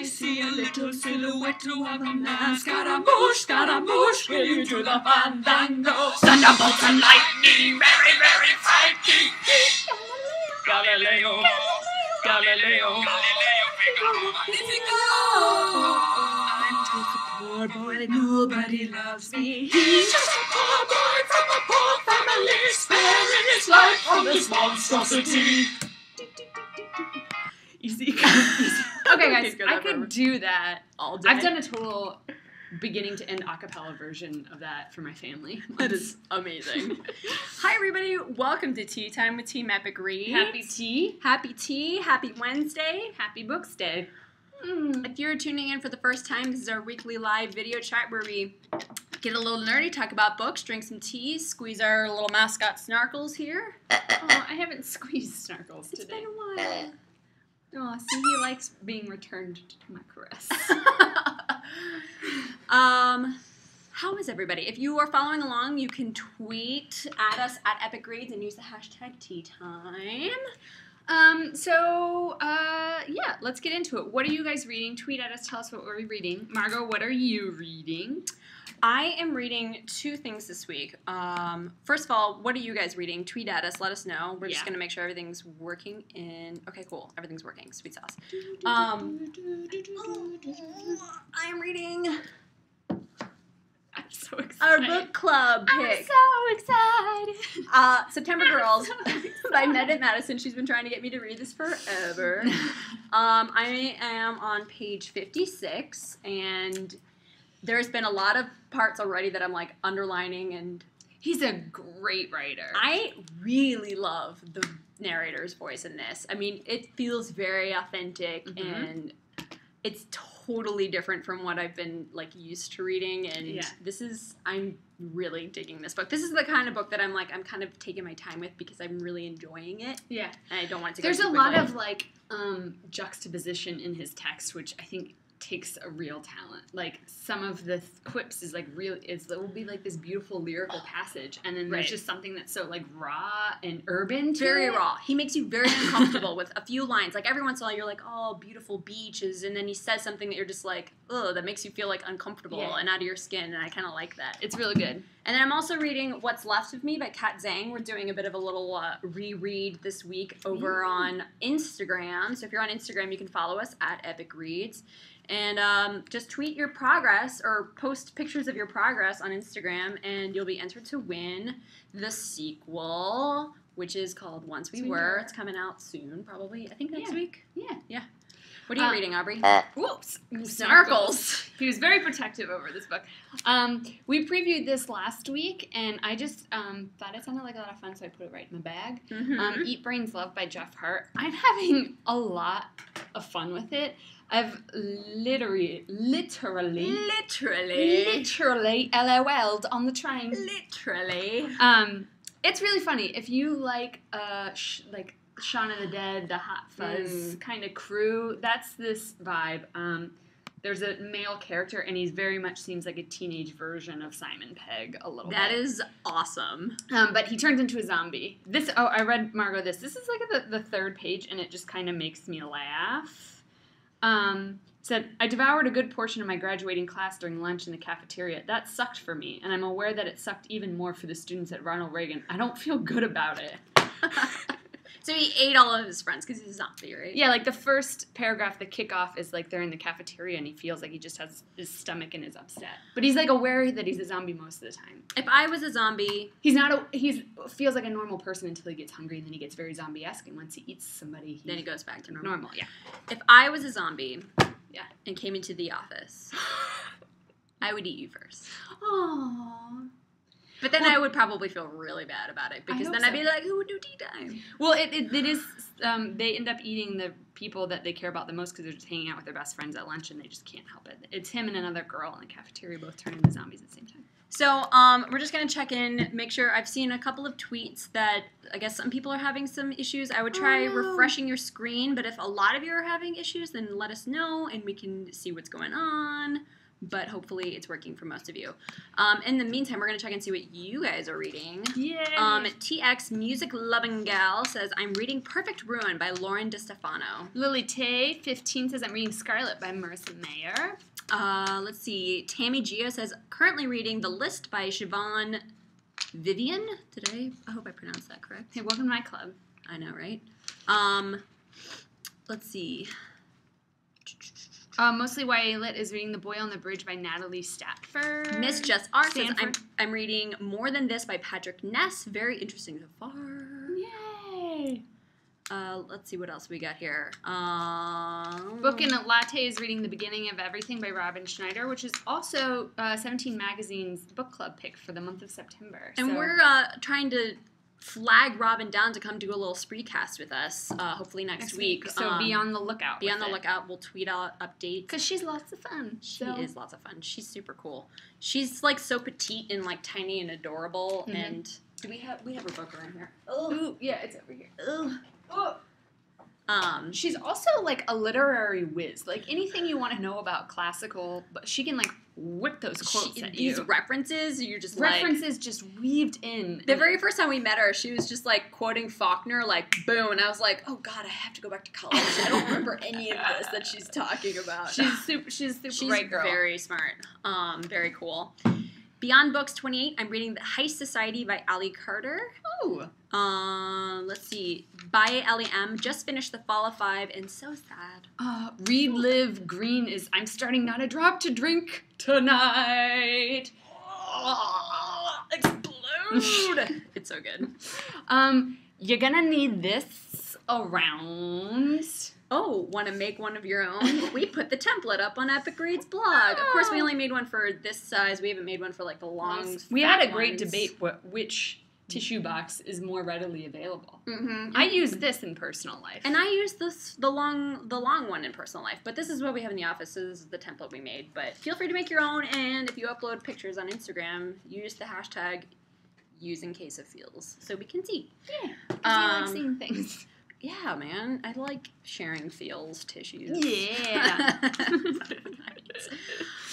I see a little silhouette of a man. Scaramouche, Scaramouche, will you do the fandango? Thunderbolts and lightning, very, very frightening. Galileo, Galileo, Galileo, Magnifico. I'm just a poor boy, nobody loves me. He's just a poor boy from a poor family, sparing his life from this monstrosity. Easy. Okay, guys, I could do that all day. I've done a total beginning to end a cappella version of that for my family. That is amazing. Hi, everybody. Welcome to Tea Time with Team Epic Reads. Happy tea. Happy tea. Happy Wednesday. Happy Books Day. If you're tuning in for the first time, this is our weekly live video chat where we get a little nerdy, talk about books, drink some tea, squeeze our little mascot Snarkles here. Oh, I haven't squeezed Snarkles today. It's been a while. Oh, see, he likes being returned to my caress. How is everybody? If you are following along, you can tweet at us at Epic Reads and use the hashtag Tea Time. Yeah, let's get into it. What are you guys reading? Tweet at us, tell us what we're reading. Margot, what are you reading? I am reading two things this week. First of all, what are you guys reading? Tweet at us. Let us know. We're just going to make sure everything's working in... Okay, cool. Everything's working. Sweet sauce. I am reading... I'm so excited. Our book club pick. I'm so excited. September Girls by Madison. She's been trying to get me to read this forever. I am on page 56, and... There's been a lot of parts already that I'm, like, underlining, and... He's a great writer. I really love the narrator's voice in this. I mean, it feels very authentic, and it's totally different from what I've been, like, used to reading, and I'm really digging this book. This is the kind of book that I'm kind of taking my time with because I'm really enjoying it. Yeah. And I don't want it to There's go too a lot quickly. of, like, juxtaposition in his text, which I think takes a real talent. Like, some of the quips is, like, real, it will be, like, this beautiful lyrical passage, and then there's just something that's so, like, raw and urban to Very it. raw. He makes you very uncomfortable with a few lines. Like, every once in a while, you're like, oh, beautiful beaches, and then he says something that you're just like, ugh, that makes you feel, like, uncomfortable and out of your skin, and I kind of like that. It's really good. And then I'm also reading What's Left of Me by Kat Zhang. We're doing a bit of a little reread this week over on Instagram. So if you're on Instagram, you can follow us at Epic Reads. And just tweet your progress or post pictures of your progress on Instagram, and you'll be entered to win the sequel, which is called Once We Were. It's coming out soon, probably. I think next week. Yeah. What are you reading, Aubrey? Whoops. Snarkles. He was very protective over this book. We previewed this last week, and I just thought it sounded like a lot of fun, so I put it right in my bag. Eat Brains Love by Jeff Hart. I'm having a lot of fun with it. I've literally LOL'd on the train. Literally. It's really funny. If you like Shaun of the Dead, the Hot Fuzz kind of crew, that's this vibe. There's a male character, and he very much seems like a teenage version of Simon Pegg a little bit. That is awesome. But he turns into a zombie. I read Margot this. This is like the third page, and it just kind of makes me laugh. Said, I devoured a good portion of my graduating class during lunch in the cafeteria. That sucked for me, and I'm aware that it sucked even more for the students at Ronald Reagan. I don't feel good about it. So he ate all of his friends because he's a zombie, right? Yeah, like the first paragraph, the kickoff is like they're in the cafeteria and he feels like he just has his stomach and is upset. But he's like aware that he's a zombie most of the time. If I was a zombie... He feels like a normal person until he gets hungry and then he gets very zombie-esque, and once he eats somebody, then he goes back to normal. Normal, yeah. If I was a zombie and came into the office, I would eat you first. Aww. But then I would probably feel really bad about it, because then I'd be like, who would do tea time? Well, it is, they end up eating the people that they care about the most because they're just hanging out with their best friends at lunch and they just can't help it. It's him and another girl in the cafeteria both turn into zombies at the same time. So we're just going to check in, make sure. I've seen a couple of tweets that I guess some people are having some issues. I would try refreshing your screen, but if a lot of you are having issues, then let us know and we can see what's going on. but hopefully it's working for most of you. In the meantime, we're going to check and see what you guys are reading. Yay! TX Music Loving Gal says, I'm reading Perfect Ruin by Lauren DeStefano. Lily Tay, 15, says, I'm reading Scarlet by Marissa Mayer. Let's see. Tammy Gio says, currently reading The List by Siobhan Vivian. I hope I pronounced that correct. Hey, welcome to my club. I know, right? Let's see. Mostly YA Lit is reading The Boy on the Bridge by Natalie Statford. Miss Jess R says, Stanford. I'm reading More Than This by Patrick Ness. Very interesting so far. Yay! Let's see what else we got here. Book in a Latte is reading The Beginning of Everything by Robyn Schneider, which is also 17 Magazine's book club pick for the month of September. And we're trying to flag Robyn down to come do a little spreecast with us, hopefully next week. So be on the lookout. Be on the lookout. We'll tweet out updates. Because she's lots of fun. She is lots of fun. She's super cool. She's like so petite and like tiny and adorable. Mm-hmm. And do we have her book around here? Oh, ooh, yeah, it's over here. Oh. She's also like a literary whiz. Like anything you want to know about classical, but she can like whip those quotes at you. These references, you're just references just weaved in. The very first time we met her, she was just like quoting Faulkner, like boom, and I was like, oh god, I have to go back to college. I don't remember any of this that she's talking about. She's bright girl. Very smart. Very cool. Beyond Books 28, I'm reading The Heist Society by Ali Carter. Oh. Let's see. By L.E.M. Just finished The Fall of Five and so sad. Read Live Green is I'm starting not a drop to drink tonight. Explode! It's so good. You're gonna need this around. Oh, want to make one of your own? We put the template up on Epic Reads blog. Of course, we only made one for this size. We haven't made one for like the long. We had a great debate which tissue box is more readily available. Mm-hmm. I use this in personal life, and I use the long one in personal life. But this is what we have in the office. So this is the template we made. But feel free to make your own. And if you upload pictures on Instagram, use the hashtag #UsingCaseOfFeels so we can see. Yeah, because I like seeing things. Yeah, man. I like sharing feels tissues. Yeah.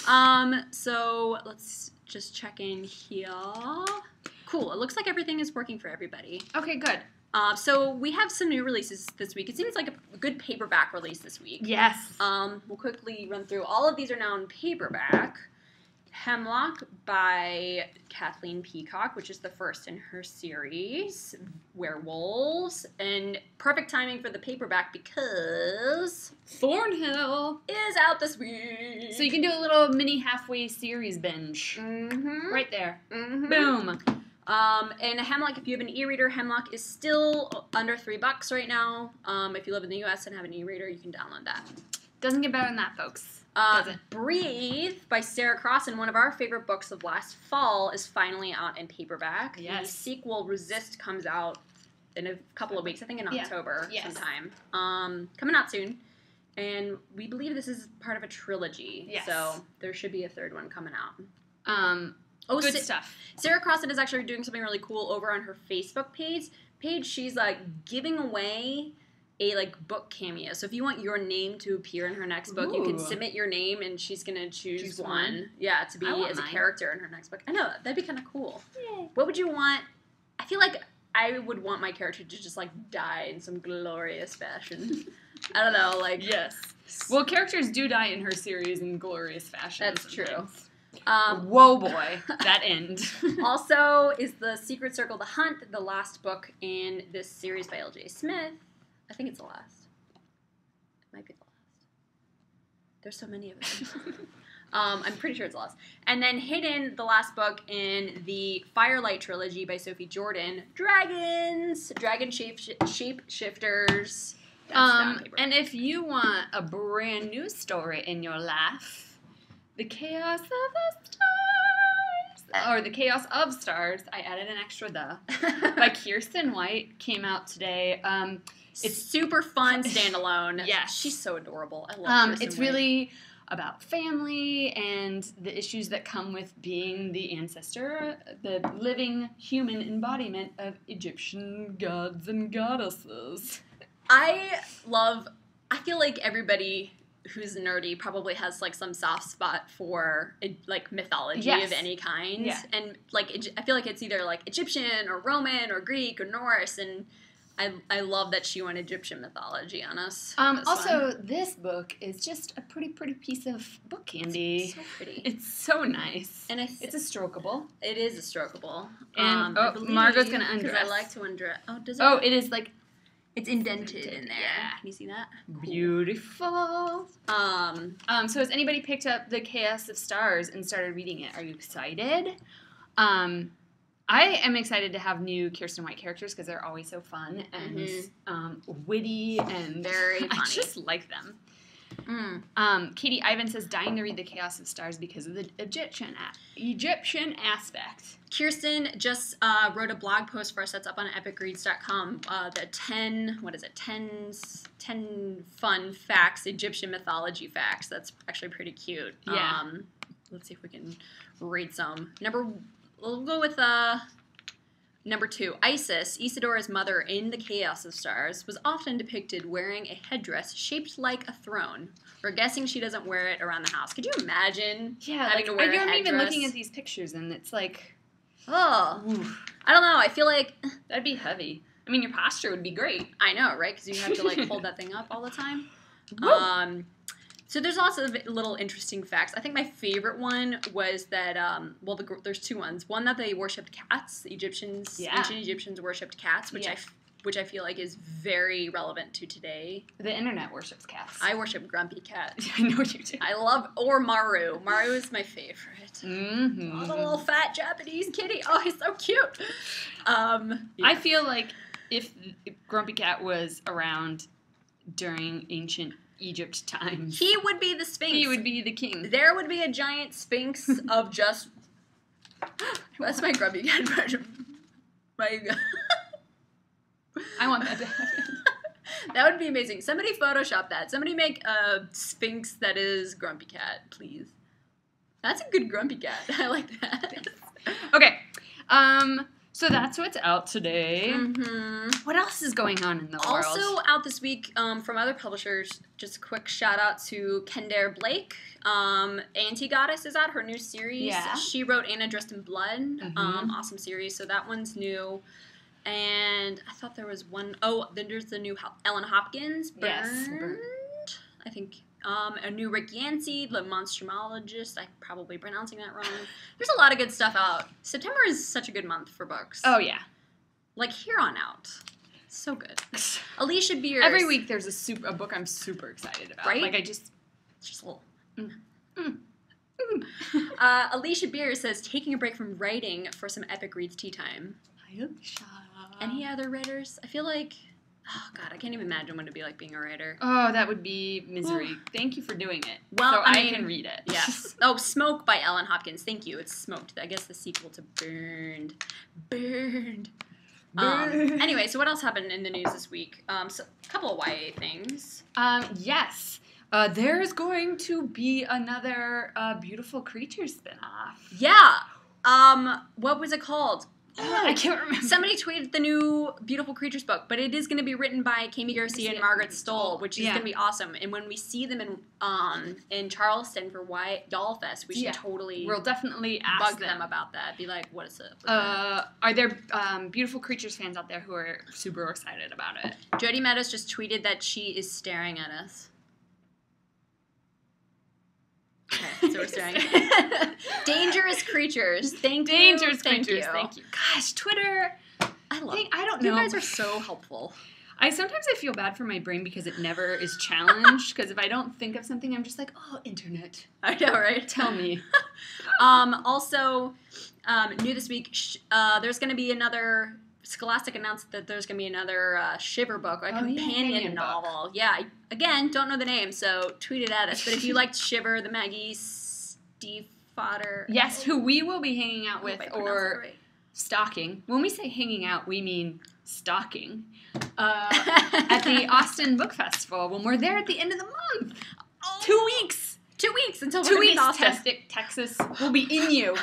Nice. So let's just check in here. Cool. It looks like everything is working for everybody. Okay, good. So we have some new releases this week. It seems like a good paperback release this week. Yes. We'll quickly run through. All of these are now in paperback. Hemlock by Kathleen Peacock, which is the first in her series, Werewolves, and perfect timing for the paperback because Thornhill is out this week. So you can do a little mini halfway series binge. Mm-hmm. Right there. Mm-hmm. Boom. And Hemlock, if you have an e-reader, Hemlock is still under $3 right now. If you live in the U.S. and have an e-reader, you can download that. Doesn't get better than that, folks. Breathe by Sarah Crossan, one of our favorite books of last fall, is finally out in paperback. Yes. The sequel, Resist, comes out in a couple of weeks. I think in October sometime. Coming out soon. And we believe this is part of a trilogy. Yes. So there should be a third one coming out. Good stuff. Sarah Crossan is actually doing something really cool over on her Facebook page. She's like giving away a like book cameo. So if you want your name to appear in her next book, you can submit your name and she's gonna choose one. Yeah, to be as a character in her next book. I know, that'd be kind of cool. Yay. What would you want? I feel like I would want my character to just like die in some glorious fashion. I don't know, like yes. Well, characters do die in her series in glorious fashion. That's true. Whoa, boy, that end. Also, is The Secret Circle: The Hunt, the last book in this series by L.J. Smith. I think it's the last. It might be the last. There's so many of them. I'm pretty sure it's the last. And then Hidden, the last book in the Firelight trilogy by Sophie Jordan. Dragons! Dragon shapeshifters. And if you want a brand new story in your life, The Chaos of the Stars, or The Chaos of Stars, I added an extra the, by Kiersten White, came out today. It's super fun standalone. Yes. She's so adorable. I love Kiersten It's White. really about family and the issues that come with being the ancestor, the living human embodiment of Egyptian gods and goddesses. I feel like everybody who's nerdy probably has like some soft spot for like mythology Yes. of any kind. Yeah. And like I feel like it's either like Egyptian or Roman or Greek or Norse, and I love that she went Egyptian mythology on us. Also, this book is just a pretty piece of book candy. It's so pretty. It's so nice. And it's a strokeable. It is a strokeable. And Margot's gonna undress. Because I like to undress. Oh, does it? Oh, it is like it's indented in there. Yeah. Can you see that? Cool. Beautiful. So has anybody picked up The Chaos of Stars and started reading it? Are you excited? I am excited to have new Kiersten White characters because they're always so fun and witty and very funny. I just like them. Katie Ivan says, dying to read The Chaos of Stars because of the Egyptian aspect. Kiersten just wrote a blog post for us that's up on epicreads.com. The 10 fun facts, Egyptian mythology facts. That's actually pretty cute. Yeah. Let's see if we can read some. We'll go with number 2. Isis, Isidora's mother in The Chaos of Stars, was often depicted wearing a headdress shaped like a throne. We're guessing she doesn't wear it around the house. Could you imagine having to wear a headdress? I'm even looking at these pictures and it's like... Oh. Oof. I don't know. I feel like... That'd be heavy. I mean, your posture would be great. I know, right? Because you have to, like, hold that thing up all the time. So there's lots of little interesting facts. I think my favorite one was that, there's 2 ones. One, that they worshipped cats. The ancient Egyptians worshipped cats, which I feel like is very relevant to today. The internet worships cats. I worship Grumpy Cat. I know you do. Or Maru. Maru is my favorite. Mm-hmm. Oh, the little fat Japanese kitty. Oh, he's so cute. I feel like if Grumpy Cat was around during ancient Egypt times, he would be the Sphinx. He would be the king. There would be a giant Sphinx of just... That's my Grumpy Cat version. I want that to happen. That would be amazing. Somebody Photoshop that. Somebody make a Sphinx that is Grumpy Cat, please. That's a good Grumpy Cat. I like that. Okay. So that's what's out today. Mm-hmm. What else is going on in the world? Also out this week from other publishers, just a quick shout out to Kendare Blake. Anti-Goddess is out, her new series. Yeah. She wrote Anna Dressed in Blood. Awesome series. So that one's new. And I thought there was one. Oh, then there's the new Ellen Hopkins. Burned. Yes. I think. A new Rick Yancey, the monstrumologist. I'm probably pronouncing that wrong. There's a lot of good stuff out. September is such a good month for books. Oh, yeah. Like, here on out. So good. Alicia Beers. Every week there's a book I'm super excited about. Right? Like, it's just a little... Alicia Beers says, taking a break from writing for some Epic Reads tea time. Hi, Alicia. Any other writers? I feel like... Oh, God, I can't even imagine what it'd be like being a writer. Oh, that would be misery. Thank you for doing it. Well, so I can read it. Yes. Oh, Smoke by Ellen Hopkins. Thank you. It's Smoked. I guess the sequel to Burned. Anyway, so what else happened in the news this week? So a couple of YA things. Yes. There's going to be another Beautiful Creatures spinoff. Yeah. What was it called? I can't remember. Somebody tweeted the new Beautiful Creatures book, but it is going to be written by Kami Garcia and Margaret Stohl, which is going to be awesome. And when we see them in Charleston for Doll Fest, we should totally we'll definitely ask them about that. Be like, what is it? Are there Beautiful Creatures fans out there who are super excited about it? Jodi Meadows just tweeted that she is staring at us. Okay, so we're staring. Dangerous Creatures. Thank you. Thank you. Gosh, Twitter. I don't know. You guys are so helpful. Sometimes I feel bad for my brain because it never is challenged. Because if I don't think of something, I'm just like, oh, internet. I know, right? Tell me. Also, new this week, there's going to be another... Scholastic announced that there's going to be another Shiver book, a companion novel. Book. Yeah, again, don't know the name, so tweet it at us. But if you liked Shiver, the Maggie Stiefvater... Yes, who we will be hanging out with or stalking. When we say hanging out, we mean stalking. At the Austin Book Festival, when we're there at the end of the month. 2 weeks. 2 weeks until we're 2 weeks. Texas will be in you.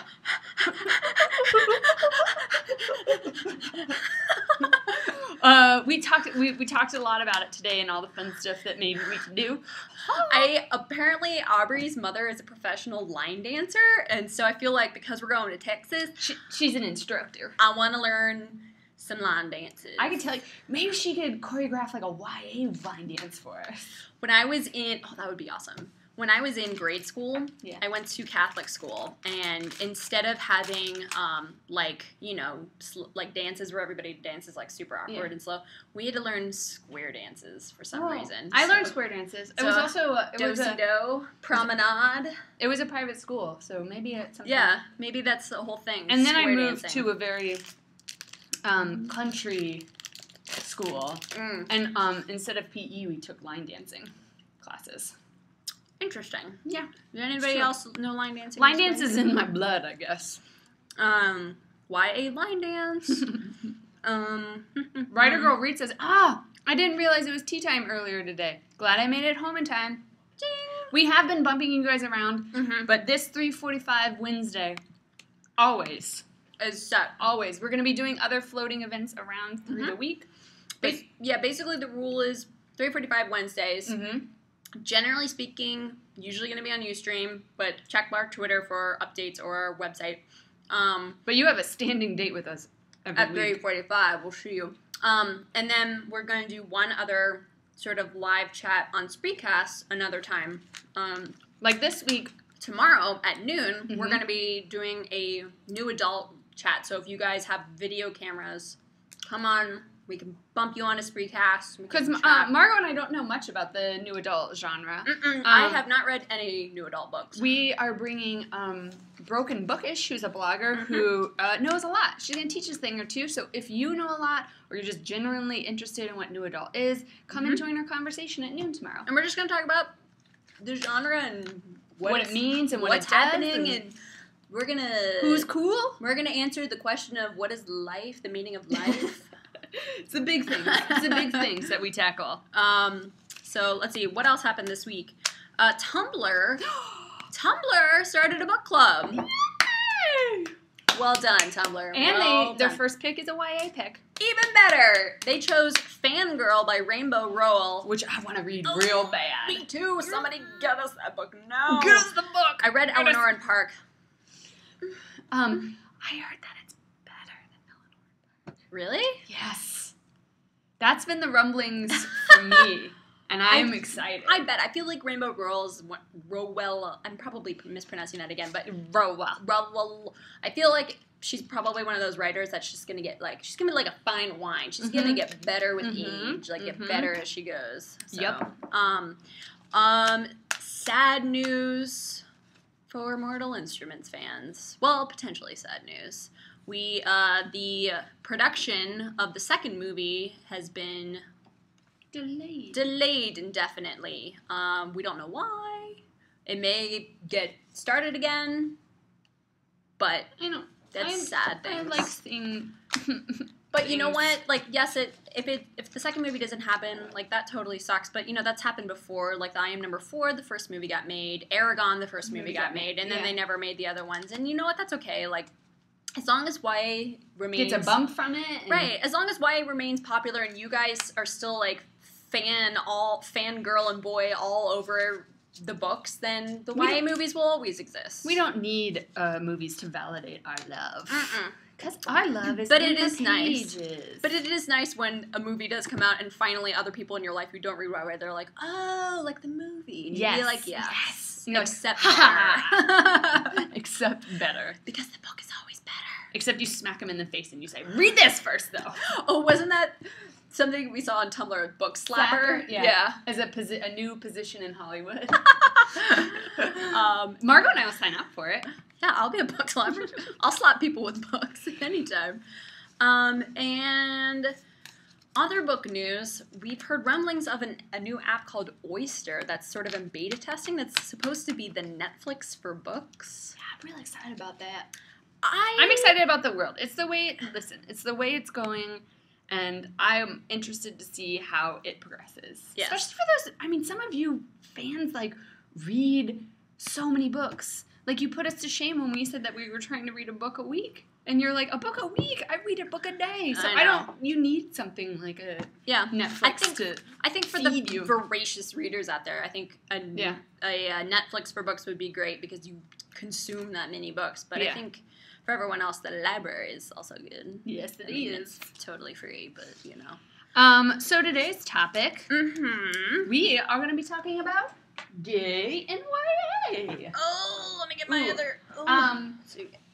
We talked a lot about it today and all the fun stuff that maybe we can do. Apparently Aubrey's mother is a professional line dancer, and so I feel like because we're going to Texas, she's an instructor. I want to learn some line dances. I could tell you, maybe she could choreograph like a YA line dance for us. When I was in, that would be awesome. When I was in grade school, I went to Catholic school, and instead of having, like dances where everybody dances, like, super awkward and slow, we had to learn square dances for some reason. I learned square dances. It was also, do-si-do, promenade. It was a private school, so maybe it's something. Yeah, maybe that's the whole thing. And then I moved to a very country school, and instead of PE, we took line dancing classes. Interesting. Yeah. Does anybody else know line dancing? Line dance is in my blood, I guess. YA line dance. Writer Girl Reed says, I didn't realize it was tea time earlier today. Glad I made it home in time. Ding. We have been bumping you guys around, but this 3:45 Wednesday, always. Is set. Always. We're going to be doing other floating events around through the week. Basically the rule is 3:45 Wednesdays. Generally speaking, usually going to be on Ustream, but check our Twitter for updates or our website. But you have a standing date with us every week. At 3:45, we'll see you. And then we're going to do one other sort of live chat on Spreecast another time. Like this week. Tomorrow at noon, we're going to be doing a new adult chat. So if you guys have video cameras, come on. We can bump you on a Spreecast. Because Margot and I don't know much about the new adult genre. I have not read any new adult books. We are bringing Broken Bookish, who's a blogger who knows a lot. She's going to teach us a thing or two. So if you know a lot or you're just genuinely interested in what new adult is, come and join our conversation at noon tomorrow. And we're just going to talk about the genre and what it means and what's happening and we're going to... Who's cool? We're going to answer the question of what is life, the meaning of life. It's the big things. It's the big things that we tackle. So let's see. What else happened this week? Tumblr started a book club. Yay! Well done, Tumblr. And their first pick is a YA pick. Even better. They chose Fangirl by Rainbow Rowell. Which I want to read real bad. Me too. Somebody get us that book now. Get us the book. I read Eleanor and Park. I heard that it's better than Eleanor and Park. Really? Yes. That's been the rumblings for me. And I'm excited. I bet. I feel like Rainbow Rowell, I'm probably mispronouncing that again, but Rowell. I feel like she's probably one of those writers that's just going to get like, she's going to be like a fine wine. She's going to get better with age, like get better as she goes. So, yep. Sad news for Mortal Instruments fans. Well, potentially sad news. The production of the second movie has been delayed indefinitely. We don't know why. It may get started again, but that's sad things. I like seeing. But you know what? Like, yes, if the second movie doesn't happen, like that totally sucks. But that's happened before. Like the I Am Number 4, the first movie got made. Aragon, the first movie got made, and then they never made the other ones. And you know what? That's okay. Like, as long as YA remains... Gets a bump from it. Right. As long as YA remains popular and you guys are still, like, fangirl and boy all over the books, then the YA movies will always exist. We don't need movies to validate our love. Because our love is but in it is pages. Nice. But it is nice when a movie does come out and finally other people in your life who don't read YA, they're like, oh, like the movie. And yes. You'd be like, yes. No, except better. Except better. Because the book is always better. Except you smack them in the face and you say, read this first, though. Oh, wasn't that something we saw on Tumblr? Book Slapper? Yeah. As a new position in Hollywood. Margot and I will sign up for it. Yeah, I'll be a book slapper. I'll slap people with books anytime. And other book news, we've heard rumblings of a new app called Oyster that's sort of in beta testing that's supposed to be the Netflix for books. Yeah, I'm really excited about that. I'm excited about the world. It's the way it's going, and I'm interested to see how it progresses. Yes. Especially for those, some of you fans, like, read so many books. Like, you put us to shame when we said that we were trying to read a book a week. And you're like, a book a week? I read a book a day. So you need something like a Netflix I think for the voracious readers out there, I think a Netflix for books would be great because you consume that many books. But I think for everyone else, the library is also good. Yes, it is. It's totally free, but you know. So today's topic, we are going to be talking about gay and YA. Oh, let me get my other.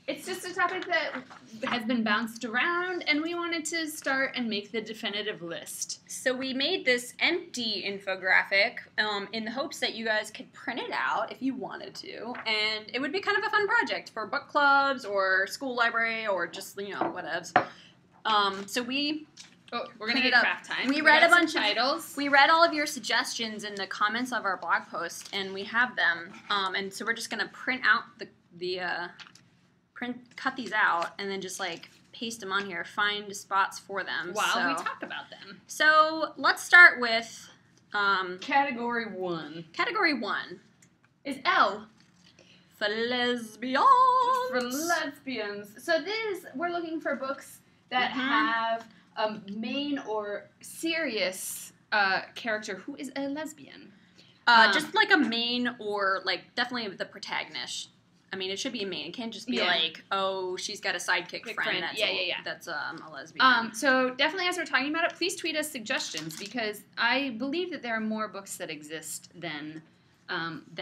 It's just a topic that has been bounced around, and we wanted to start and make the definitive list. So we made this empty infographic in the hopes that you guys could print it out if you wanted to, and it would be kind of a fun project for book clubs or school library or just, you know, whatevs. So we... Oh, we're going to get craft time. We read a bunch of titles. We read all of your suggestions in the comments of our blog post, and we have them. And so we're just going to print out cut these out, and then just like paste them on here, find spots for them. While we talk about them. So let's start with Category 1. Category 1 is L. For lesbians. For lesbians. So we're looking for books that have a main or serious character who is a lesbian. Just like a main or like definitely the protagonist. I mean, it should be a main. It can't just be like, oh, she's got a sidekick friend. That's a lesbian. So definitely as we're talking about it, please tweet us suggestions because I believe that there are more books that exist than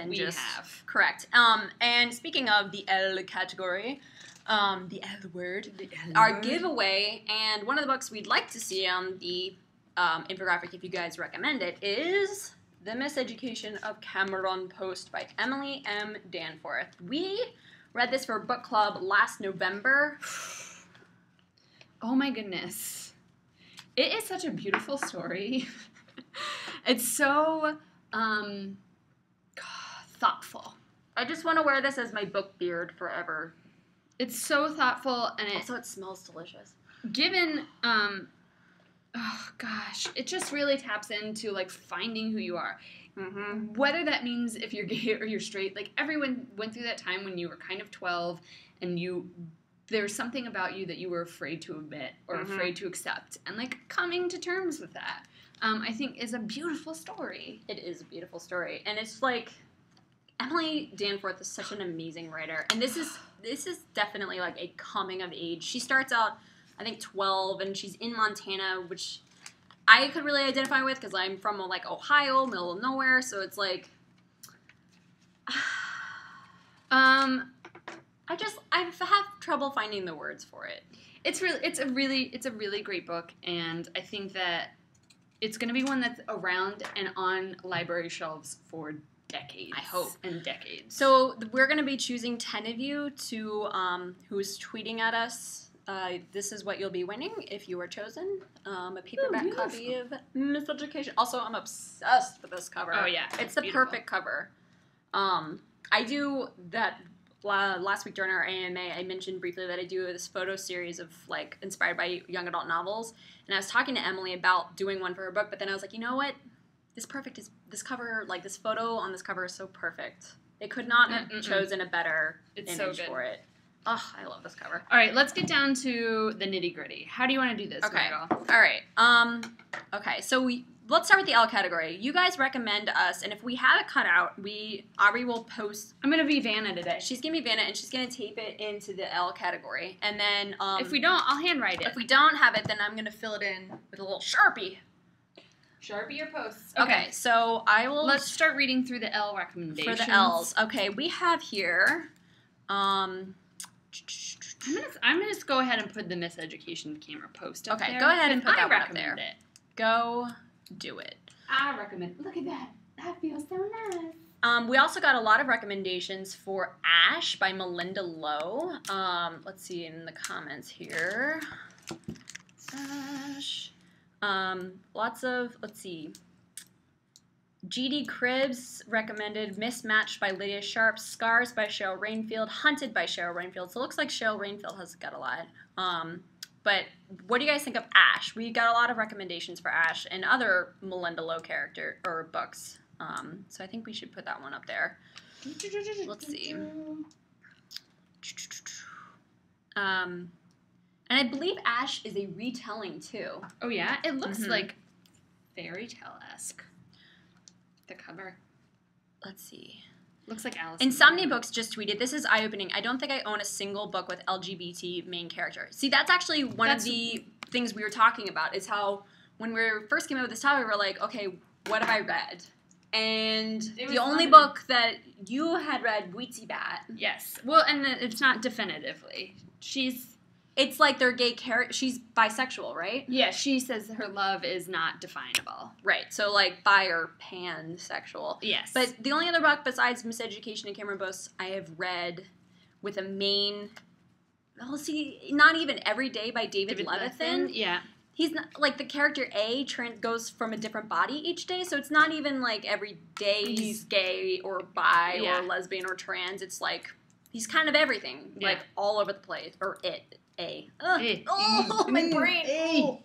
we have. Correct. And speaking of the L category, the L word, our giveaway, and one of the books we'd like to see on the infographic, if you guys recommend it, is The Miseducation of Cameron Post by Emily M. Danforth. We read this for book club last November. Oh my goodness. It is such a beautiful story. It's so thoughtful. I just want to wear this as my book beard forever. It's so thoughtful, and also it smells delicious. Given, oh gosh, it just really taps into like finding who you are. Mm-hmm. Whether that means if you're gay or you're straight, like everyone went through that time when you were kind of 12 and there's something about you that you were afraid to admit or afraid to accept, and like coming to terms with that, I think is a beautiful story. It is a beautiful story, and it's like Emily Danforth is such an amazing writer, and this is definitely like a coming of age. She starts out, I think, 12, and she's in Montana, which I could really identify with because I'm from like Ohio, middle of nowhere. So it's like, I have trouble finding the words for it. It's a really great book, and I think that it's going to be one that's around and on library shelves for decades. I hope. And decades. So we're going to be choosing 10 of you to who's tweeting at us. This is what you'll be winning if you are chosen. A paperback copy of Miseducation. Also, I'm obsessed with this cover. Oh, yeah. It's the perfect cover. I do that last week during our AMA. I mentioned briefly that I do this photo series of like inspired by young adult novels. And I was talking to Emily about doing one for her book, but then I was like, you know what? This cover, like this photo on this cover is so perfect. They could not have chosen a better image for it. Oh, I love this cover. All right, let's get down to the nitty gritty. How do you want to do this, Margo? All right. Okay, so let's start with the L category. You guys recommend us, and if we have it cut out, Aubrey will post. I'm gonna be Vanna today. She's gonna be Vanna, and she's gonna tape it into the L category, and then if we don't, I'll handwrite it. If we don't have it, then I'm gonna fill it in with a little Sharpie. Sharpie your posts. Okay, so I will. Let's start reading through the L recommendations. For the L's. Okay, we have here. I'm gonna just go ahead and put the Miseducation camera post up there. Okay, go ahead and put that one up there. It. Go do it. I recommend. Look at that. That feels so nice. We also got a lot of recommendations for Ash by Malinda Lo. Let's see in the here. Ash. Lots of, let's see. G.D. Cribbs recommended Mismatched by Lydia Sharp, Scars by Cheryl Rainfield, Hunted by Cheryl Rainfield. So it looks like Cheryl Rainfield has got a lot. But what do you guys think of Ash? We got a lot of recommendations for Ash and other Malinda Lo character or books. So I think we should put that one up there. Let's see. And I believe Ash is a retelling, too. Oh, yeah? It looks like fairy tale-esque. The cover. Let's see. Looks like Alice. Insomnia Books just tweeted, "This is eye-opening. I don't think I own a single book with LGBT main character." See, that's actually one of the things we were talking about, is how when we first came out with this topic, we were like, okay, what have I read? And the only book that you had read, Weetzie Bat. Yes. Well, and it's not definitively. It's like they're gay character. She's bisexual, right? Yeah, she says her love is not definable. Right. So, like, bi or pansexual. Yes. But the only other book besides Miseducation and Cameron Bose I have read with a main... Well, see, not even Every Day by David Levithan. Yeah. He's not... Like, the character A goes from a different body each day, so it's not even, like, every day he's gay or bi or lesbian or trans. It's, like, he's kind of everything. Yeah. Like, all over the place. Or it. Oh, my brain.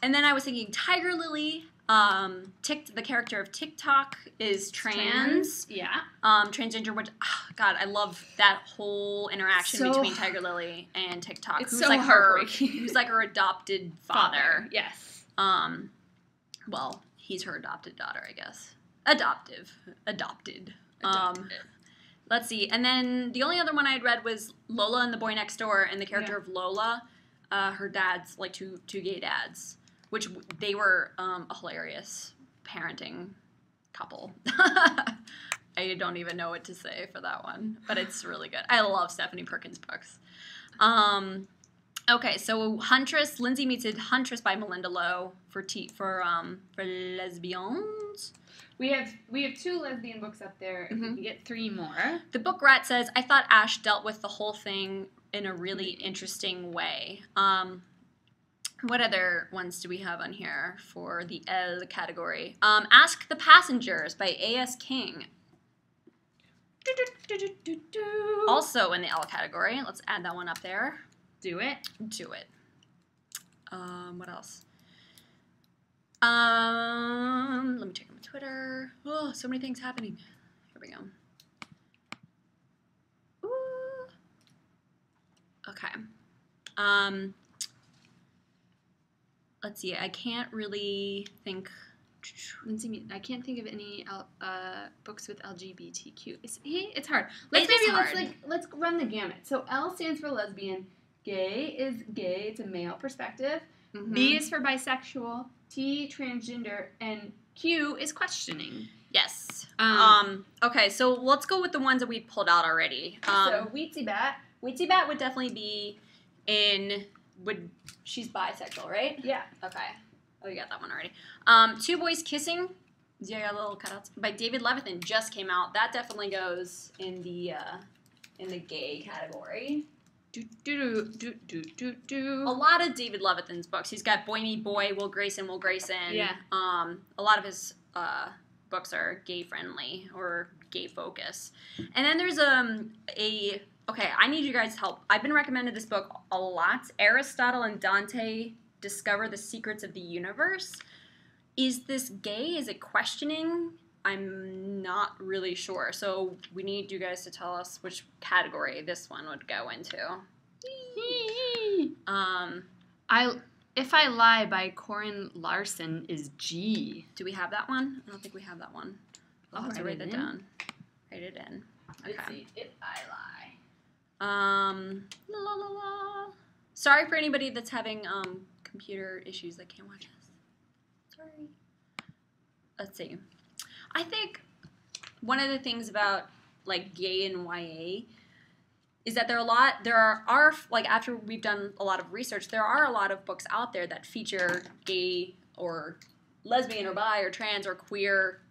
And then I was thinking Tiger Lily. The character of TikTok is trans. Yeah. Transgender, which, God, I love that whole interaction between Tiger Lily and TikTok. It's so heartbreaking. Who's like her adopted father. Yes. Well, he's her adopted daughter, I guess. Adopted. Let's see. And then the only other one I had read was Lola and the Boy Next Door, and the character of Lola, her dad's, like, two gay dads, which they were a hilarious parenting couple. I don't even know what to say for that one, but it's really good. I love Stephanie Perkins books. Okay, so Huntress, Lindsay Meets a Huntress by Malinda Lo for lesbians. We have 2 lesbian books up there. If we can get 3 more. The Book Rat says, "I thought Ash dealt with the whole thing in a really interesting way." What other ones do we have on here for the L category? Ask the Passengers by A.S. King. Also in the L category. Let's add that one up there. Do it. What else? Let me check my Twitter. Oh, so many things happening. Here we go. Ooh. Okay. Let's see. I can't really think. Lindsay, I can't think of any books with LGBTQ. It's hard. Let's run the gamut. So L stands for lesbian. Gay is gay. It's a male perspective. B is for bisexual. T, transgender, and Q is questioning. Yes. Okay, so let's go with the ones that we pulled out already. So Weetzie Bat. Weetzie Bat would definitely be she's bisexual, right? Yeah. Okay. Oh, you got that one already. Two Boys Kissing. Yeah, got little cutouts. By David Levithan just came out. That definitely goes in the gay category. A lot of David Levithan's books. He's got Boy Meet Boy, Will Grayson. Yeah. A lot of his books are gay friendly or gay focus. And then there's okay, I need you guys' help. I've been recommended this book a lot. Aristotle and Dante Discover the Secrets of the Universe. Is this gay? Is it questioning? I'm not really sure. So we need you guys to tell us which category this one would go into. If I Lie by Corinne Larson is G. Do we have that one? I don't think we have that one. I'll have to write that down. Write it in. Okay. Let's see. If I Lie. La la la. Sorry for anybody that's having computer issues that can't watch us. Sorry. Let's see. I think one of the things about like gay and YA is that there are like after we've done a lot of research, there are a lot of books out there that feature gay or lesbian or bi or trans or queer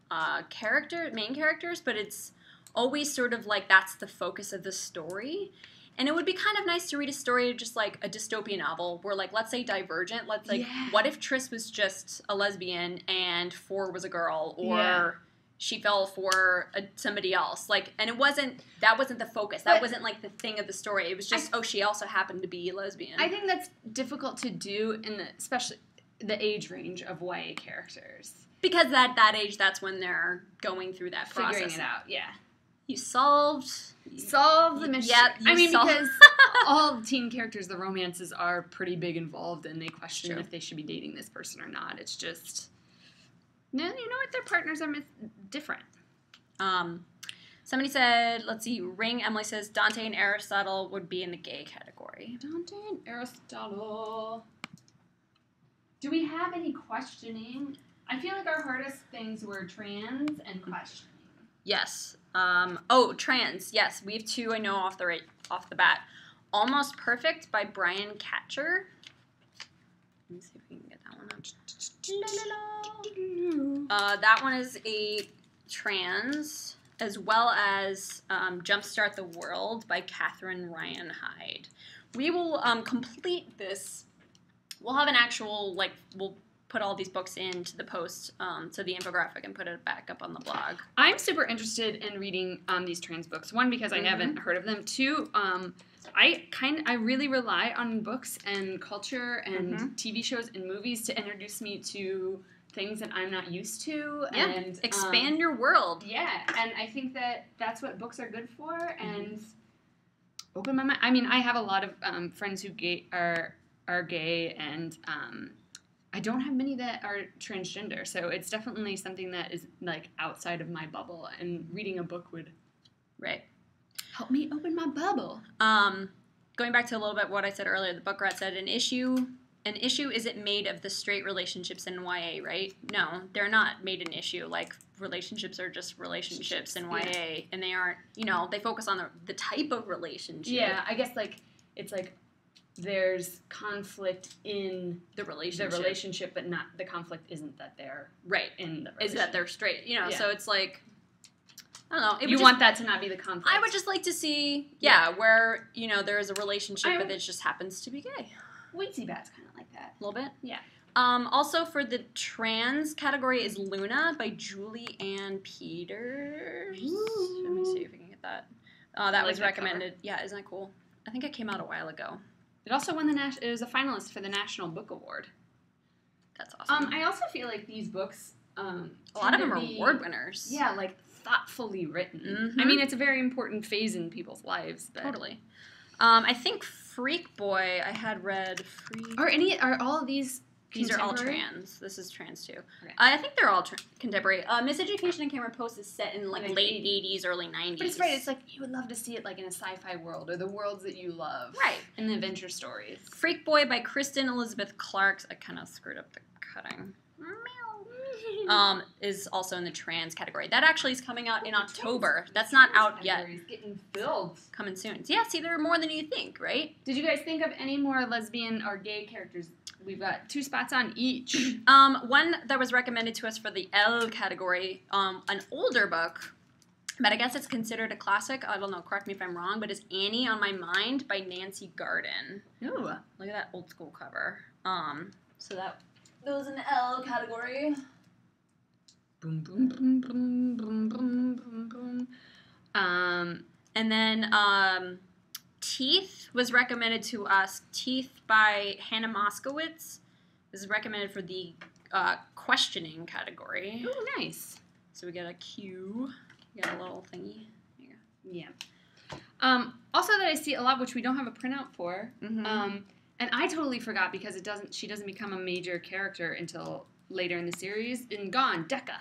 main characters, but it's always sort of like that's the focus of the story. And it would be kind of nice to read a story just like a dystopian novel where, like, let's say Divergent. What if Tris was just a lesbian and Four was a girl, or she fell for somebody else? Like, and that wasn't the focus. That wasn't like the thing of the story. It was just, she also happened to be a lesbian. I think that's difficult to do especially the age range of YA characters. Because at that age, that's when they're going through that process. Figuring it out, yeah. You solved the mystery. Yeah, because all teen characters, the romances are pretty big involved, and they question if they should be dating this person or not. It's just, you know what? Their partners are different. Somebody said, let's see, Ring Emily says Dante and Aristotle would be in the gay category. Dante and Aristotle. Do we have any questioning? I feel like our hardest things were trans and questioning. Yes. Trans. Yes, we have 2 I know off the bat. Almost Perfect by Brian Katcher. Let me see if we can get that one up. That one is a trans, as well as Jumpstart the World by Catherine Ryan Hyde. We will complete this. We'll have an actual, we'll put all these books into the post, to the infographic, and put it back up on the blog. I'm super interested in reading these trans books. 1, because I haven't heard of them. 2, I really rely on books and culture and TV shows and movies to introduce me to things that I'm not used to. Yeah, and expand your world. Yeah, and I think that's what books are good for, and open my mind. I mean, I have a lot of friends who are gay, and I don't have many that are transgender, so it's definitely something that is, outside of my bubble, and reading a book would help me open my bubble. Going back to a little bit what I said earlier, the book rat said, an issue isn't made of the straight relationships in YA, right? No, they're not made an issue. Relationships are just relationships in YA, and they aren't, they focus on the type of relationship. Yeah, I guess, it's there's conflict in the relationship, but not the conflict isn't that they're in the relationship. Is that they're straight, so it's I don't know. You want that to not be the conflict. I would just like to see, where, there is a relationship, but it just happens to be gay. Weetzie Bat's kind of like that. A little bit? Yeah. Also for the trans category is Luna by Julie Ann Peters. Ooh. Let me see if we can get that. That was recommended. Yeah, isn't that cool? I think it came out a while ago. It also won it was a finalist for the National Book Award. That's awesome. I also feel like these books, a lot of them are award winners. Yeah, thoughtfully written. Mm-hmm. I mean, it's a very important phase in people's lives. But. Totally. I think Freak Boy, I had read Freak... Are all of these These are all trans. This is trans, too. Okay. I think they're all contemporary. Miseducation and Cameron Post is set in, late 80s, early 90s. But it's right. It's you would love to see it, in a sci-fi world, or the worlds that you love. Right. And the adventure stories. Freak Boy by Kristen Elizabeth Clark. I kind of screwed up the cutting. Is also in the trans category. That actually is coming out in October. That's not out yet. Getting filled. Coming soon. Yeah, see, there are more than you think, right? Did you guys think of any more lesbian or gay characters? We've got 2 spots on each. One that was recommended to us for the L category, an older book, but I guess it's considered a classic. I don't know, correct me if I'm wrong, but is Annie on My Mind by Nancy Garden. Ooh. Look at that old school cover. So that goes in the L category. Boom, boom, boom, boom, boom, boom, boom, boom. And then Teeth was recommended to us. Teeth by Hannah Moskowitz is recommended for the questioning category. Ooh, nice. So we get a Q. We got a little thingy. There you go. Yeah. Also that I see a lot, which we don't have a printout for. Mm-hmm. And I totally forgot because she doesn't become a major character until later in the series. In Gone, Decca.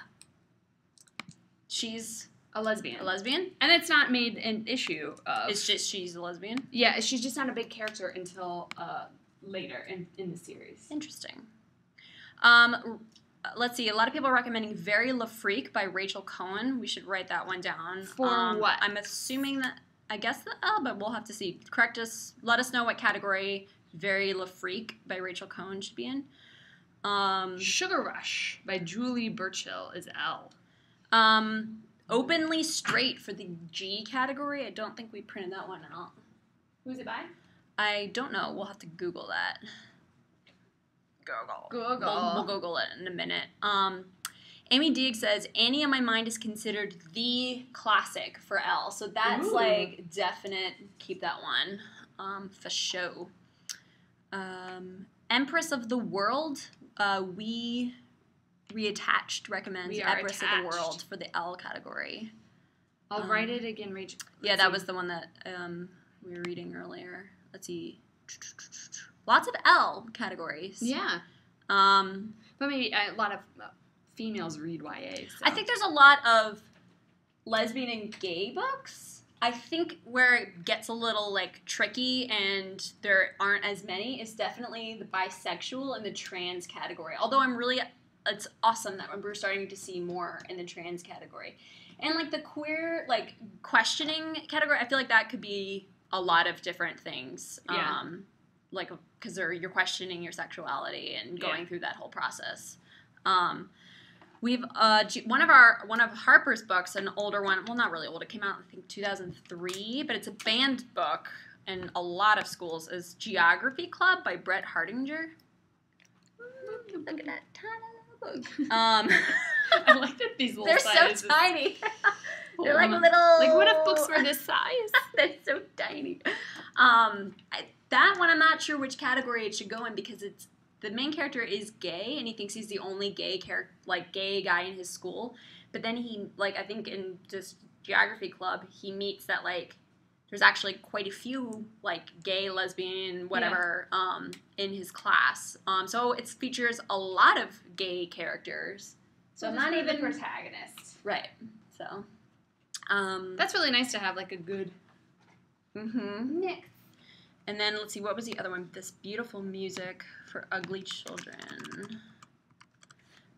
She's a lesbian. A lesbian? And it's not made an issue of... It's just she's a lesbian? Yeah, she's just not a big character until later in the series. Interesting. Let's see. A lot of people are recommending Very La Freak by Rachel Cohen. We should write that one down. For what? I'm assuming that... I guess the L, but we'll have to see. Correct us. Let us know what category Very La Freak by Rachel Cohen should be in. Sugar Rush by Julie Burchill is L. Openly Straight for the G category. I don't think we printed that one out. Who's it by? I don't know. We'll have to Google that. Google. We'll Google it in a minute. Amy Deeg says, Annie on My Mind is considered the classic for L. So that's definite. Keep that one. For show. Empress of the World. We Reattached recommends Empress of the World for the L category. I'll write it again, Rachel. Yeah, that was the one that we were reading earlier. Let's see. Lots of L categories. Yeah. But maybe a lot of females read YA. So. I think there's a lot of lesbian and gay books. I think where it gets a little, like, tricky and there aren't as many is definitely the bisexual and the trans category. Although it's awesome that we're starting to see more in the trans category. And, like, the queer, like, questioning category, I feel like that could be a lot of different things. Yeah. Like, because you're questioning your sexuality and going through that whole process. We've one of Harper's books, an older one. Well, not really old. It came out I think 2003, but it's a banned book in a lot of schools. Is Geography Club by Brett Hardinger. Look at that tiny book. I like that these little they're so tiny. They're like little. Like, what if books were this size? They're so tiny. That one I'm not sure which category it should go in because the main character is gay and he thinks he's the only gay guy in his school. But then he, like, I think in just Geography Club, he meets that, like, there's actually quite a few, like, gay, lesbian, whatever, in his class. So it features a lot of gay characters. So not even the protagonist. Right. So. That's really nice to have, like, a good mix. And then, let's see, what was the other one? This Beautiful Music for Ugly Children.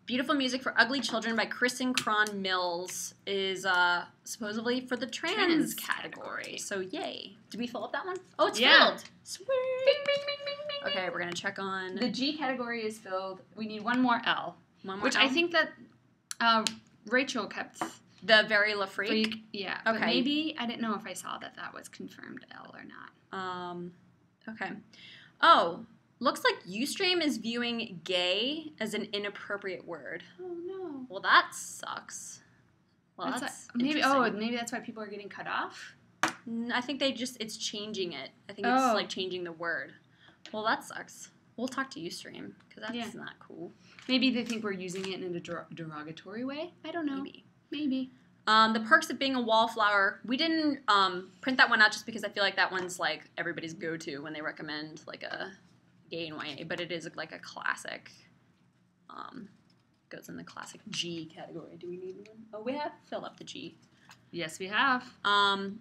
Beautiful Music for Ugly Children by Kristen Cron Mills is supposedly for the trans category. So, yay. Did we fill up that one? Oh, it's filled. Sweet. Bing, bing, bing, bing, bing. Okay, we're going to check on... The G category is filled. We need one more L. One more which L? I think that Rachel kept... The Very La Freak? Yeah. Okay. But maybe, I didn't know if I saw that was confirmed L or not. Okay. Oh, looks like Ustream is viewing gay as an inappropriate word. Oh, no. Well, that sucks. Well, that's maybe that's why people are getting cut off? I think it's changing it. I think it's, like, changing the word. Well, that sucks. We'll talk to Ustream, because that's not cool. Maybe they think we're using it in a derogatory way? I don't know. Maybe. The Perks of Being a Wallflower. We didn't print that one out just because I feel like that one's, like, everybody's go-to when they recommend, like, a gay and YA. But it is, like, a classic. Goes in the classic G category. Do we need one? Oh, we have filled up the G. Yes, we have.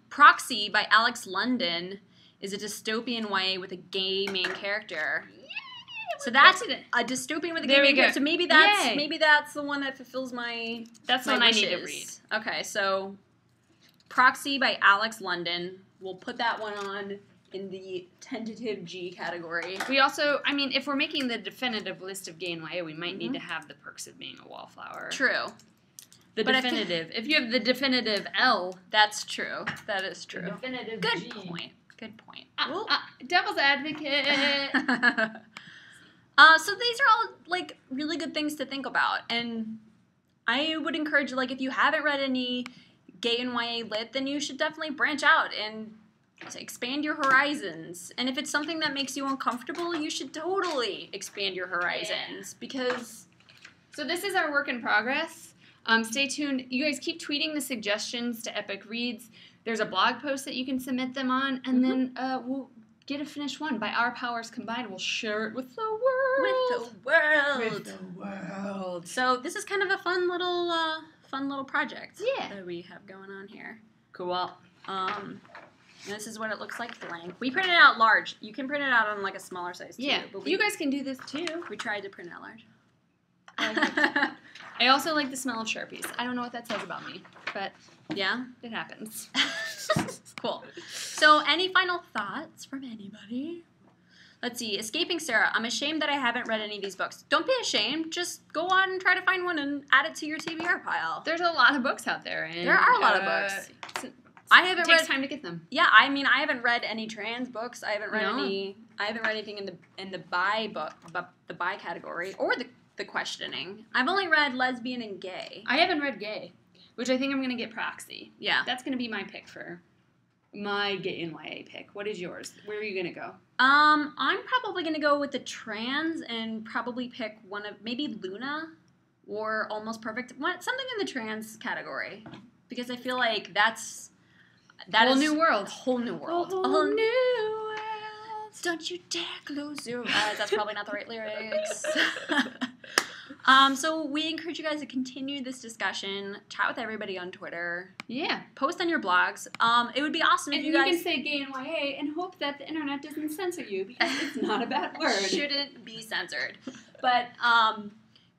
Proxy by Alex London is a dystopian YA with a gay main character. So that's a dystopian with a gay main character. So maybe that's the one that fulfills my That's the one I need to read. Okay, so Proxy by Alex London. We'll put that one on in the tentative G category. We also, I mean, if we're making the definitive list of gay and YA, we might need to have the Perks of Being a Wallflower. True. Definitive. If you have the definitive L. That's true. That is true. The definitive Good G. point. Good point. Devil's advocate. So these are all, like, really good things to think about. And I would encourage, like, if you haven't read any gay and YA lit, then you should definitely branch out and expand your horizons. And if it's something that makes you uncomfortable, you should totally expand your horizons. Because... So this is our work in progress. Stay tuned. You guys keep tweeting the suggestions to Epic Reads. There's a blog post that you can submit them on. And then we'll... get a finished one. By our powers combined, we'll share it with the world. With the world. So this is kind of a fun little project that we have going on here. Cool. This is what it looks like blank. We printed it out large. You can print it out on, like, a smaller size too. Yeah, but you guys can do this too. We tried to print it out large. I also like the smell of Sharpies. I don't know what that says about me, but yeah, it happens. Cool. So, any final thoughts from anybody? Let's see. Escaping Sarah. I'm ashamed that I haven't read any of these books. Don't be ashamed. Just go on and try to find one and add it to your TBR pile. There's a lot of books out there. And, there are a lot of books. It takes time to get them. Yeah, I mean, I haven't read any trans books. I haven't read any. I haven't read anything in the bi book, the bi category, or the questioning. I've only read lesbian and gay. I haven't read gay, which I think I'm gonna get Proxy. Yeah, that's gonna be my pick for my gay and YA pick. What is yours? Where are you gonna go? I'm probably gonna go with the trans and probably pick one of maybe Luna or Almost Perfect. Something in the trans category. Because I feel like that whole is new world. A whole new world. A whole new world. Don't you dare close your eyes. That's probably not the right lyrics. So we encourage you guys to continue this discussion. Chat with everybody on Twitter. Yeah. Post on your blogs. It would be awesome if you guys... can say gay and YA and hope that the internet doesn't censor you because it's not a bad word. Shouldn't be censored. But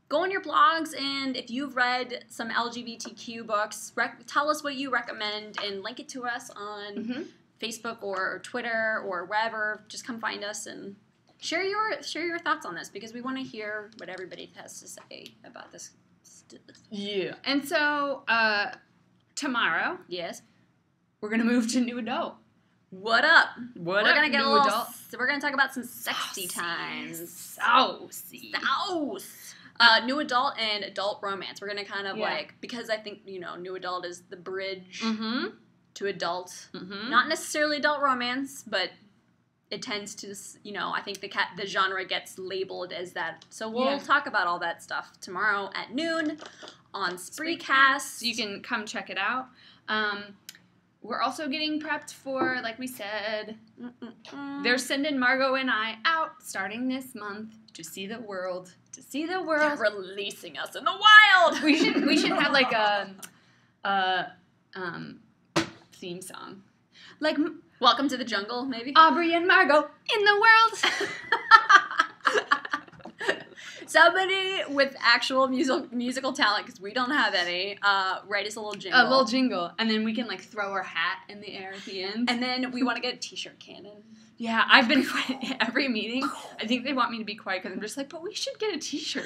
go on your blogs, and if you've read some LGBTQ books, tell us what you recommend and link it to us on Facebook or Twitter or wherever. Just come find us and share your thoughts on this, because we want to hear what everybody has to say about this stuff. Yeah. And so tomorrow, Yes, we're gonna move to new adult. what up? What We're up, gonna get new a little. adult? We're gonna talk about some sexy times. Saucy. New adult and adult romance. We're gonna kind of Yeah. like, because I think new adult is the bridge to adult. Mm-hmm. Not necessarily adult romance, but it tends to, I think the genre gets labeled as that. So we'll talk about all that stuff tomorrow at noon on Spreecast. You can come check it out. We're also getting prepped for, like we said, they're sending Margot and I out starting this month to see the world. They're releasing us in the wild. We should have like a theme song, like Welcome to the Jungle, maybe. Aubrey and Margot in the world. Somebody with actual musical talent, because we don't have any, write us a little jingle. A little jingle, and then we can like throw our hat in the air at the end. And then we want to get a t-shirt cannon. Yeah, I've been every meeting. I think they want me to be quiet because I'm just like, but we should get a t-shirt.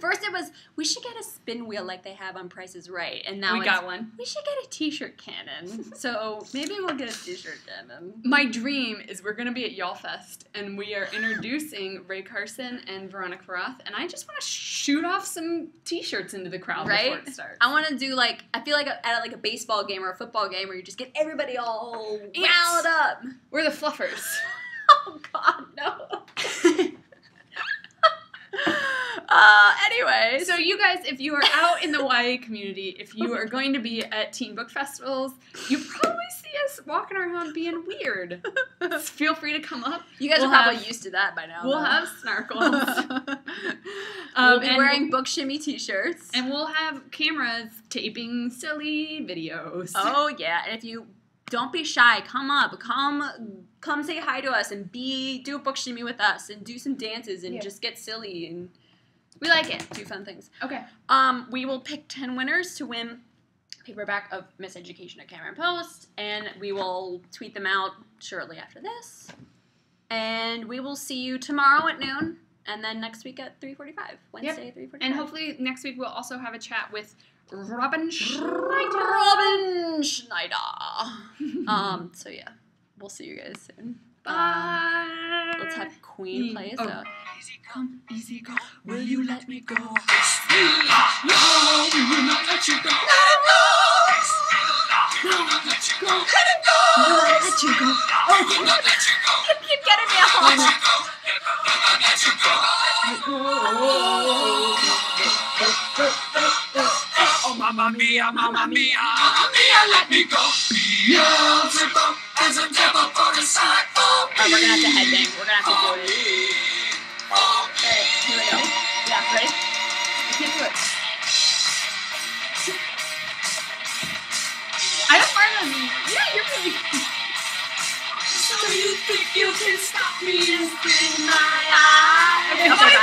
First it was, we should get a spin wheel like they have on Price is Right. And now we got one. We should get a t-shirt cannon. So maybe we'll get a t-shirt cannon. My dream is we're going to be at Y'all Fest, and we are introducing Ray Carson and Veronica Roth, and I just want to shoot off some t-shirts into the crowd before it starts. I want to do I feel like at like a baseball game or a football game where you just get everybody all riled up. We're the fluffers. Oh, God, no. Anyway. So you guys, if you are out in the YA community, if you are going to be at teen book festivals, you probably see us walking around being weird. Feel free to come up. You guys are probably used to that by now. We'll have snarkles. We'll be wearing book shimmy t-shirts. And we'll have cameras taping silly videos. Oh, yeah. And if you don't be shy, come up. Come say hi to us and do a book shimmy with us and do some dances and just get silly and we like it. Do fun things. Okay. We will pick 10 winners to win paperback of Miseducation at Cameron Post, and we will tweet them out shortly after this. And we will see you tomorrow at noon, and then next week at 3:45. Wednesday at 3:45. And hopefully next week we'll also have a chat with Robyn Schneider. Robyn Schneider. So yeah, we'll see you guys soon. Bye. Let's have Queen play us out. Easy come, easy go. Will you let me go? No, we will not let you go. Let it go. Let it go. Let it go. Let you go. Oh, we will not let you go. Keep getting me off. Let you go. Let you go. Oh, mamma mia, mamma mia, mamma mia, let me go. Beelzebub is a devil for a side. We're gonna have to headbang. We're gonna have to do it. Okay, here we go. Yeah, ready? I can't do it. I don't mind on me. Yeah, you're really good. So you think you can stop me and spin my eye? Okay,